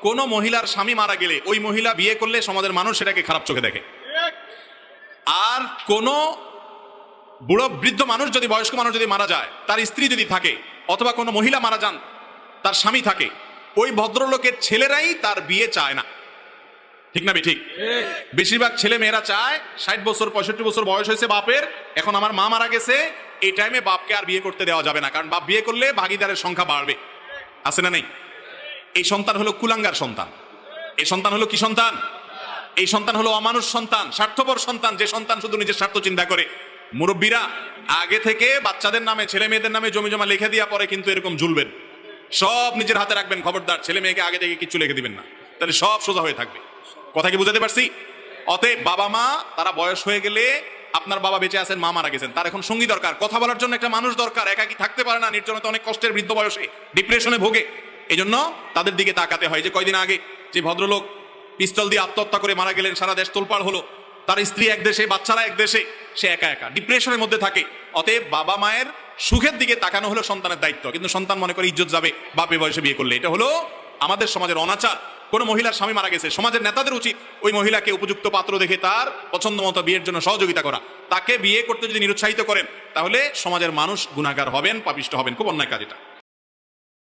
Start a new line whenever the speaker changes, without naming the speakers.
কোনো মহিলার স্বামী মারা গেলে ওই মহিলা বিয়ে করলে সমাজের মানুষ সেটাকে খারাপ চোখে দেখে। আর কোনো বুড়ো বৃদ্ধ মানুষ যদি, বয়স্ক মানুষ যদি মারা যায়, তার স্ত্রী যদি থাকে, অথবা কোনো মহিলা মারা যান তার স্বামী থাকে, ওই ভদ্রলোকের ছেলেরাই তার বিয়ে চায় না। ঠিক না ঠিক? বেশিরভাগ ছেলে মেয়েরা চায় 60 বছর 65 বছর বয়স হয়েছে বাপের, এখন আমার মা মারা গেছে, এই টাইমে বাপকে আর বিয়ে করতে দেওয়া যাবে না, কারণ বাপ বিয়ে করলে ভাগিদারের সংখ্যা বাড়বে। আছে না নেই? এই সন্তান হলো কুলাঙ্গার সন্তান। এই সন্তান হলো কি সন্তান? এই সন্তান হলো অমানুষ সন্তান, স্বার্থপর সন্তান, যে সন্তান শুধু নিজের স্বার্থ চিন্তা করে। মুরব্বীরা আগে থেকে বাচ্চাদের নামে, ছেলে মেয়েদের নামে জমি জমা লিখে দেওয়া পরে কিন্তু এরকম ঝুলবেন, সব নিজের হাতে রাখবেন। খবরদার ছেলে মেয়েকে আগে থেকে কিছু লিখে দিবেন না, তাহলে সব সোজা হয়ে থাকবে। কথা কি বুঝাতে পারছি? অতএব বাবা মা তারা বয়স হয়ে গেলে, আপনার বাবা বেঁচে আছেন, মা মারা গেছেন, তার এখন সঙ্গী দরকার, কথা বলার জন্য একটা মানুষ দরকার। একাকি থাকতে পারে না, নির্জনতা অনেক কষ্টের, বৃদ্ধ বয়সে ডিপ্রেশনে ভোগে। এই জন্য তাদের দিকে তাকাতে হয়। যে কয়দিন আগে যে ভদ্রলোক পিস্তল দিয়ে আত্মহত্যা করে মারা গেলেন, সারা দেশ তোলপাড় হলো, তার স্ত্রী এক দেশে, বাচ্চারা এক দেশে, সে একা একা ডিপ্রেশনের মধ্যে থাকে। অতএব বাবা মায়ের সুখের দিকে তাকানো হলো সন্তানের দায়িত্ব, কিন্তু সন্তান মনে করে ইজ্জত যাবে বাপে বয়সে বিয়ে করলে। এটা হলো আমাদের সমাজের অনাচার। কোনো মহিলার স্বামী মারা গেছে, সমাজের নেতাদের উচিত ওই মহিলাকে উপযুক্ত পাত্র দেখে তার পছন্দ মতো বিয়ের জন্য সহযোগিতা করা। তাকে বিয়ে করতে যদি নিরুৎসাহিত করেন, তাহলে সমাজের মানুষ গুনাহগার হবেন, পাপিষ্ঠ হবেন। খুব অন্যায় কাজ এটা।